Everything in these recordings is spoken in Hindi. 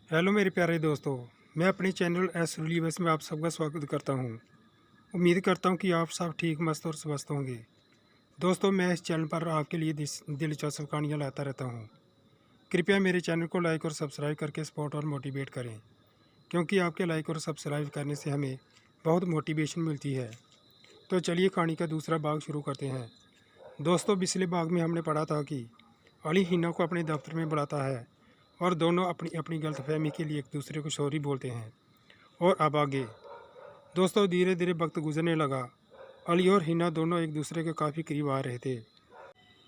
हेलो मेरे प्यारे दोस्तों। मैं अपने चैनल एस रिलीवर्स में आप सबका स्वागत करता हूं। उम्मीद करता हूं कि आप सब ठीक मस्त और स्वस्थ होंगे। दोस्तों, मैं इस चैनल पर आपके लिए दिलचस्प कहानियां लाता रहता हूं। कृपया मेरे चैनल को लाइक और सब्सक्राइब करके सपोर्ट और मोटिवेट करें, क्योंकि आपके लाइक और सब्सक्राइब करने से हमें बहुत मोटिवेशन मिलती है। तो चलिए कहानी का दूसरा भाग शुरू करते हैं। दोस्तों, पिछले भाग में हमने पढ़ा था कि अली हिना को अपने दफ्तर में बुलाता है और दोनों अपनी अपनी गलतफहमी के लिए एक दूसरे को सॉरी बोलते हैं। और अब आगे दोस्तों, धीरे धीरे वक्त गुजरने लगा। अली और हिना दोनों एक दूसरे के काफ़ी करीब आ रहे थे।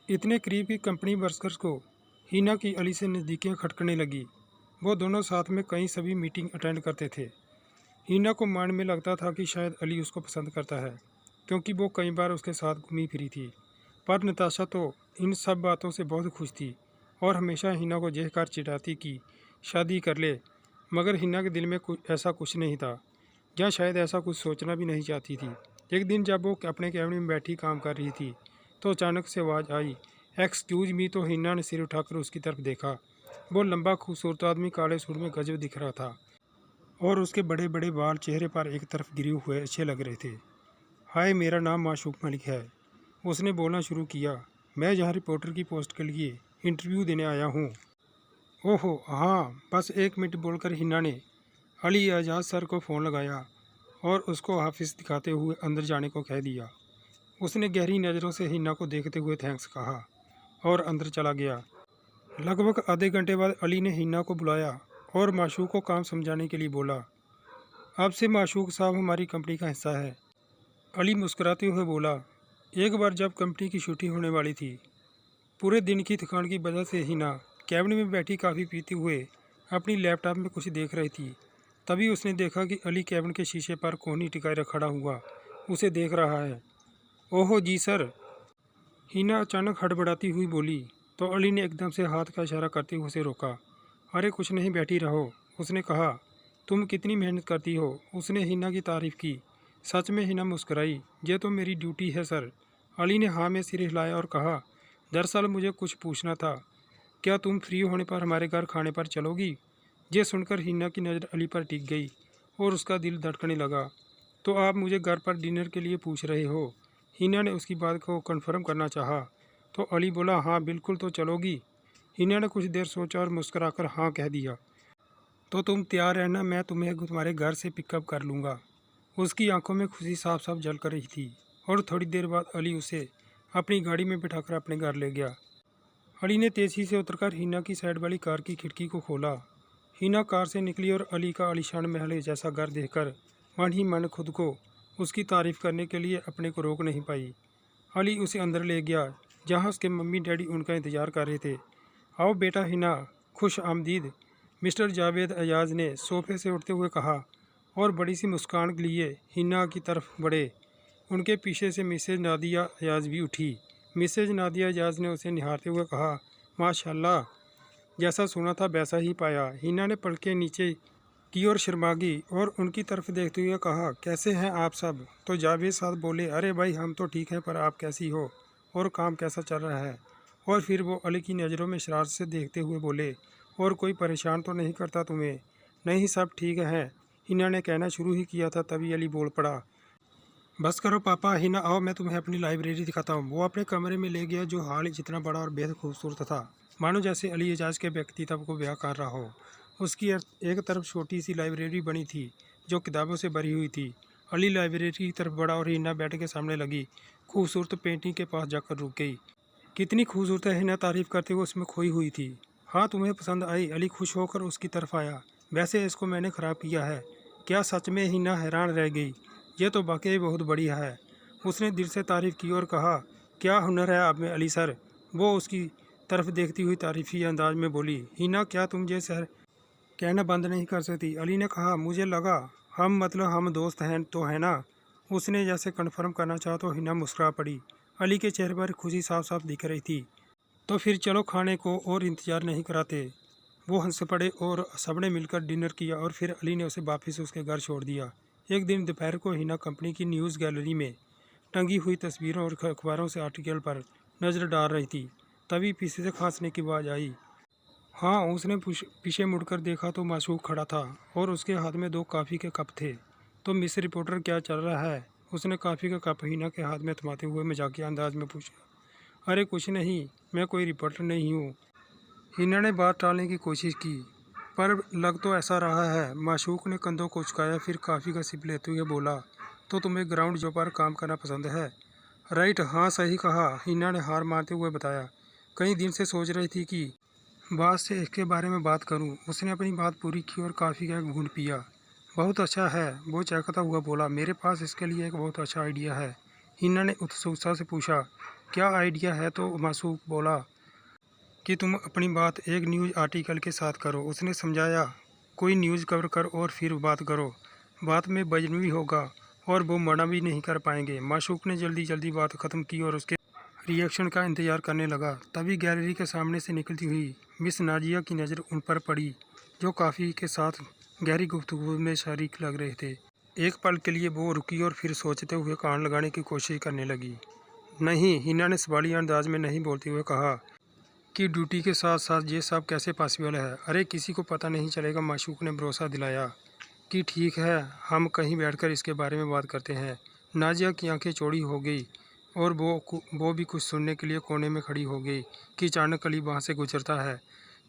इतने करीब कि कंपनी वर्कर्स को हिना की अली से नज़दीकियाँ खटकने लगी। वो दोनों साथ में कई सभी मीटिंग अटेंड करते थे। हिना को मन में लगता था कि शायद अली उसको पसंद करता है, क्योंकि वो कई बार उसके साथ घूमी फिरी थी। पर नताशा तो इन सब बातों से बहुत खुश थी और हमेशा हिना को कहकर चिढ़ाती कि शादी कर ले। मगर हिना के दिल में ऐसा कुछ नहीं था, या शायद ऐसा कुछ सोचना भी नहीं चाहती थी। एक दिन जब वो अपने कैबिन में बैठी काम कर रही थी, तो अचानक से आवाज़ आई, एक्सक्यूज मी। तो हिना ने सिर उठाकर उसकी तरफ देखा। वो लंबा खूबसूरत आदमी काले सूट में गजब दिख रहा था और उसके बड़े बड़े बाल चेहरे पर एक तरफ गिरे हुए अच्छे लग रहे थे। हाय, मेरा नाम माशूक मलिक है, उसने बोलना शुरू किया। मैं यहाँ रिपोर्टर की पोस्ट के लिए इंटरव्यू देने आया हूँ। ओहो हाँ, बस एक मिनट बोलकर हिना ने अली एजाज सर को फ़ोन लगाया और उसको ऑफिस दिखाते हुए अंदर जाने को कह दिया। उसने गहरी नज़रों से हिना को देखते हुए थैंक्स कहा और अंदर चला गया। लगभग आधे घंटे बाद अली ने हिना को बुलाया और माशूक को काम समझाने के लिए बोला। अब से माशूक साहब हमारी कंपनी का हिस्सा है, अली मुस्कुराते हुए बोला। एक बार जब कंपनी की छुट्टी होने वाली थी, पूरे दिन की थकान की वजह से हिना कैबिन में बैठी कॉफ़ी पीते हुए अपनी लैपटॉप में कुछ देख रही थी। तभी उसने देखा कि अली कैबिन के शीशे पर कोहनी टिकाए खड़ा हुआ उसे देख रहा है। ओहो जी सर, हिना अचानक हड़बड़ाती हुई बोली। तो अली ने एकदम से हाथ का इशारा करते हुए उसे रोका। अरे कुछ नहीं, बैठी रहो, उसने कहा। तुम कितनी मेहनत करती हो, उसने हिना की तारीफ़ की। सच में, हिना मुस्कुराई। ये तो मेरी ड्यूटी है सर। अली ने हाँ में सिर हिलाया और कहा, दरअसल मुझे कुछ पूछना था। क्या तुम फ्री होने पर हमारे घर खाने पर चलोगी? ये सुनकर हिना की नज़र अली पर टिक गई और उसका दिल धड़कने लगा। तो आप मुझे घर पर डिनर के लिए पूछ रहे हो? हिना ने उसकी बात को कन्फर्म करना चाहा। तो अली बोला, हाँ बिल्कुल, तो चलोगी? हिना ने कुछ देर सोचा और मुस्कुराकर हाँ कह दिया। तो तुम तैयार रहना, मैं तुम्हें तुम्हारे घर से पिकअप कर लूँगा। उसकी आंखों में खुशी साफ साफ झलक कर रही थी और थोड़ी देर बाद अली उसे अपनी गाड़ी में बिठाकर अपने घर ले गया। अली ने तेज़ी से उतरकर हिना की साइड वाली कार की खिड़की को खोला। हिना कार से निकली और अली का आलीशान महल जैसा घर देखकर मन ही मन खुद को उसकी तारीफ़ करने के लिए अपने को रोक नहीं पाई। अली उसे अंदर ले गया, जहाँ उसके मम्मी डैडी उनका इंतज़ार कर रहे थे। आओ बेटा हिना, खुश आमदीद, मिस्टर जावेद अयाज ने सोफे से उठते हुए कहा और बड़ी सी मुस्कान के लिए हिना की तरफ बढ़े। उनके पीछे से मिसेज नादिया अयाज भी उठी। मिसेज नादिया अयाज ने उसे निहारते हुए कहा, माशाल्लाह, जैसा सुना था वैसा ही पाया। हिना ने पलकें नीचे की और शर्मा गई और उनकी तरफ देखते हुए कहा, कैसे हैं आप सब? तो जावेद साहब बोले, अरे भाई हम तो ठीक हैं, पर आप कैसी हो और काम कैसा चल रहा है? और फिर वो अली की नज़रों में शरारत से देखते हुए बोले, और कोई परेशान तो नहीं करता तुम्हें? नहीं, सब ठीक है, हिना ने कहना शुरू ही किया था, तभी अली बोल पड़ा, बस करो पापा, हिना आओ मैं तुम्हें अपनी लाइब्रेरी दिखाता हूँ। वो अपने कमरे में ले गया, जो हाल जितना बड़ा और बेहद खूबसूरत था, मानो जैसे अली एजाज के व्यक्तित्व को बयां कर रहा हो। उसकी एक तरफ छोटी सी लाइब्रेरी बनी थी जो किताबों से भरी हुई थी। अली लाइब्रेरी की तरफ बढ़ा और हिना बेड के सामने लगी खूबसूरत पेंटिंग के पास जाकर रुक गई। कितनी खूबसूरत है, हिना तारीफ करते हुए उसमें खोई हुई थी। हाँ, तुम्हें पसंद आई? अली खुश होकर उसकी तरफ आया। वैसे इसको मैंने ख़राब किया है क्या? सच में, हिना हैरान रह गई। यह तो वाकई बहुत बढ़िया है, उसने दिल से तारीफ़ की और कहा, क्या हुनर है आप में अली सर? वो उसकी तरफ देखती हुई तारीफ़ी अंदाज में बोली। हिना, क्या तुम ये सर कहना बंद नहीं कर सकती? अली ने कहा, मुझे लगा हम दोस्त हैं तो है ना? उसने जैसे कन्फर्म करना चाहा तो हिना मुस्कुरा पड़ी। अली के चेहरे पर खुशी साफ साफ दिख रही थी। तो फिर चलो खाने को, और इंतज़ार नहीं कराते। वो हंस पड़े और सबने मिलकर डिनर किया और फिर अली ने उसे वापस उसके घर छोड़ दिया। एक दिन दोपहर को हिना कंपनी की न्यूज़ गैलरी में टंगी हुई तस्वीरों और अखबारों से आर्टिकल पर नज़र डाल रही थी। तभी पीछे से खांसने की आवाज़ आई। हाँ, उसने पीछे मुड़कर देखा तो माशूक खड़ा था और उसके हाथ में 2 कॉफ़ी के कप थे। तो मिस रिपोर्टर क्या चल रहा है? उसने कॉफ़ी का कप हिना के हाथ में थमाते हुए मजाकिया अंदाज में पूछा। अरे कुछ नहीं, मैं कोई रिपोर्टर नहीं हूँ। हिना ने बात टालने की कोशिश की, पर लग तो ऐसा रहा है। माशूक ने कंधों को झुकाया, फिर कॉफ़ी का सिप लेते हुए बोला, तो तुम्हें ग्राउंड जो पर काम करना पसंद है? राइट, हाँ सही कहा, हिना ने हार मारते हुए बताया। कई दिन से सोच रही थी कि बात से इसके बारे में बात करूं। उसने अपनी बात पूरी की और कॉफ़ी का एक घूंट पिया। बहुत अच्छा है, वो चहकता हुआ बोला। मेरे पास इसके लिए एक बहुत अच्छा आइडिया है। हिना ने उत्सुकता से पूछा, क्या आइडिया है? तो मासूक बोला कि तुम अपनी बात एक न्यूज़ आर्टिकल के साथ करो। उसने समझाया, कोई न्यूज़ कवर कर और फिर बात करो। बात में वजन भी होगा और वो मना भी नहीं कर पाएंगे। माशूक ने जल्दी जल्दी बात ख़त्म की और उसके रिएक्शन का इंतज़ार करने लगा। तभी गैलरी के सामने से निकलती हुई मिस नाजिया की नज़र उन पर पड़ी, जो काफ़ी के साथ गहरी गुफ्तगू में शरीक लग रहे थे। एक पल के लिए वो रुकी और फिर सोचते हुए कान लगाने की कोशिश करने लगी। नहीं, हिना ने सवालिया अंदाज में नहीं बोलते हुए कहा कि ड्यूटी के साथ साथ ये सब कैसे पॉसिबल है? अरे किसी को पता नहीं चलेगा। माशूक ने भरोसा दिलाया कि ठीक है, हम कहीं बैठकर इसके बारे में बात करते हैं। नाजिया की आंखें चौड़ी हो गई और वो भी कुछ सुनने के लिए कोने में खड़ी हो गई कि अचानक अली वहाँ से गुजरता है।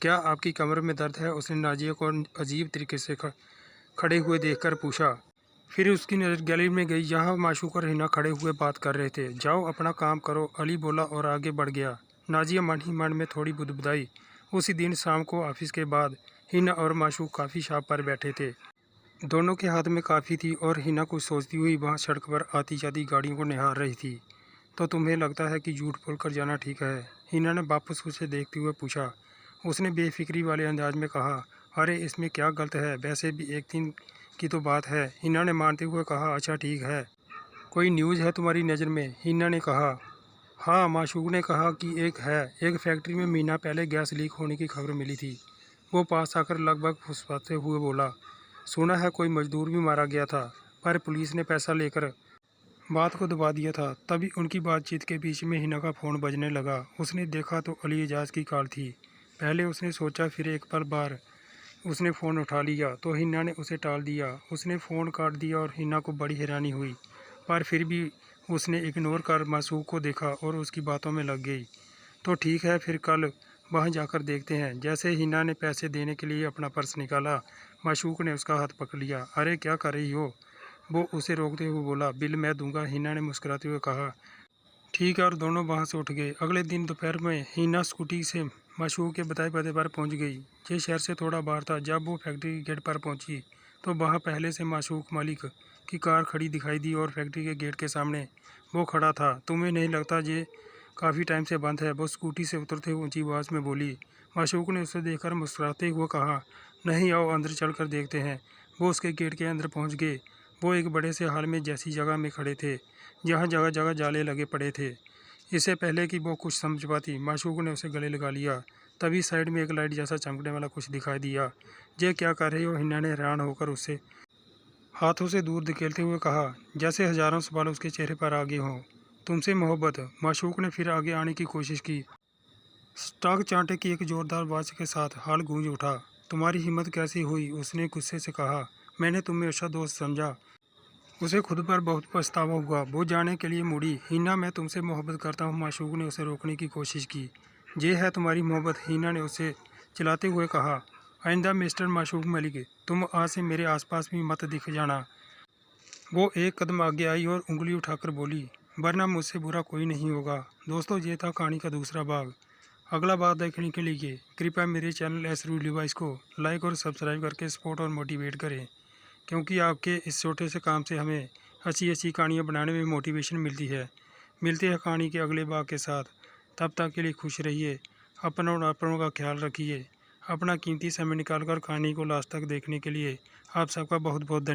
क्या आपकी कमर में दर्द है? उसने नाजिया को अजीब तरीके से खड़े हुए देखकर पूछा। फिर उसकी नज़र गैलरी में गई, जहाँ माशूक और हिना खड़े हुए बात कर रहे थे। जाओ अपना काम करो, अली बोला और आगे बढ़ गया। नाजिया मन ही मन में थोड़ी बुदबुदाई। उसी दिन शाम को ऑफिस के बाद हिना और माशूक काफ़ी शॉप पर बैठे थे। दोनों के हाथ में काफ़ी थी और हिना कुछ सोचती हुई वहाँ सड़क पर आती जाती गाड़ियों को निहार रही थी। तो तुम्हें लगता है कि झूठ बोलकर जाना ठीक है? हिना ने वापस उसे देखते हुए पूछा। उसने बेफिक्री वाले अंदाज में कहा, अरे इसमें क्या गलत है? वैसे भी एक दिन की तो बात है। हिना ने मानते हुए कहा, अच्छा ठीक है। कोई न्यूज़ है तुम्हारी नज़र में? हिना ने कहा। हाँ, माशूक ने कहा कि एक है। एक फैक्ट्री में महीना पहले गैस लीक होने की खबर मिली थी। वो पास आकर लगभग फुसफाते हुए बोला, सुना है कोई मजदूर भी मारा गया था, पर पुलिस ने पैसा लेकर बात को दबा दिया था। तभी उनकी बातचीत के बीच में हिना का फ़ोन बजने लगा। उसने देखा तो अली एजाज की कॉल थी। पहले उसने सोचा, फिर एक पल बार उसने फ़ोन उठा लिया तो हिना ने उसे टाल दिया। उसने फ़ोन काट दिया और हिना को बड़ी हैरानी हुई, पर फिर भी उसने इग्नोर कर मासूक को देखा और उसकी बातों में लग गई। तो ठीक है, फिर कल वहाँ जाकर देखते हैं। जैसे हिना ने पैसे देने के लिए अपना पर्स निकाला, माशूक ने उसका हाथ पकड़ लिया। अरे क्या कर रही हो? वो उसे रोकते हुए बोला, बिल मैं दूंगा। हिना ने मुस्कुराते हुए कहा, ठीक है, और दोनों वहाँ से उठ गए। अगले दिन दोपहर में हिना स्कूटी से माशूक के बताए पते पर पहुँच गई। ये शहर से थोड़ा बाहर था। जब वो फैक्ट्री के गेट पर पहुँची तो वहाँ पहले से माशूक मालिक की कार खड़ी दिखाई दी और फैक्ट्री के गेट के सामने वो खड़ा था। तुम्हें नहीं लगता ये काफ़ी टाइम से बंद है? वो स्कूटी से उतरते हुए ऊँची आवाज़ में बोली। माशूक ने उसे देखकर मुस्कुराते हुए कहा, नहीं, आओ अंदर चलकर देखते हैं। वो उसके गेट के अंदर पहुँच गए। वो एक बड़े से हॉल में जैसी जगह में खड़े थे, जहाँ जगह जगह जाले लगे पड़े थे। इससे पहले कि वो कुछ समझ पाती, माशूक ने उसे गले लगा लिया। तभी साइड में एक लाइट जैसा चमकने वाला कुछ दिखाई दिया। ये क्या कर रही हो? हिना ने हैरान होकर उसे हाथों से दूर धकेलते हुए कहा, जैसे हजारों सवाल उसके चेहरे पर आगे हों। तुमसे मोहब्बत। माशूक ने फिर आगे आने की कोशिश की। स्टॉक चांटे की एक जोरदार आवाज़ के साथ हॉल गूंज उठा। तुम्हारी हिम्मत कैसी हुई? उसने गुस्से से कहा, मैंने तुम्हें अच्छा दोस्त समझा। उसे खुद पर बहुत पछतावा हुआ। वो जाने के लिए मुड़ी। हिना, मैं तुमसे मोहब्बत करता हूँ। माशूक ने उसे रोकने की कोशिश की। ये है तुम्हारी मोहब्बत? हिना ने उसे चिल्लाते हुए कहा। आइंदा मिस्टर माशूक मलिक, तुम आज से मेरे आसपास भी मत दिख जाना। वो एक कदम आगे आई और उंगली उठाकर बोली, वरना मुझसे बुरा कोई नहीं होगा। दोस्तों, ये था कहानी का दूसरा भाग। अगला भाग देखने के लिए कृपया मेरे चैनल एस रूल डिवाइस को लाइक और सब्सक्राइब करके सपोर्ट और मोटिवेट करें, क्योंकि आपके इस छोटे से काम से हमें अच्छी अच्छी कहानियाँ बनाने में मोटिवेशन मिलती है। मिलते हैं कहानी के अगले भाग के साथ। तब तक के लिए खुश रहिए, अपनों और अपनों का ख्याल रखिए। अपना कीमती समय निकालकर कहानी को लास्ट तक देखने के लिए आप सबका बहुत बहुत धन्यवाद।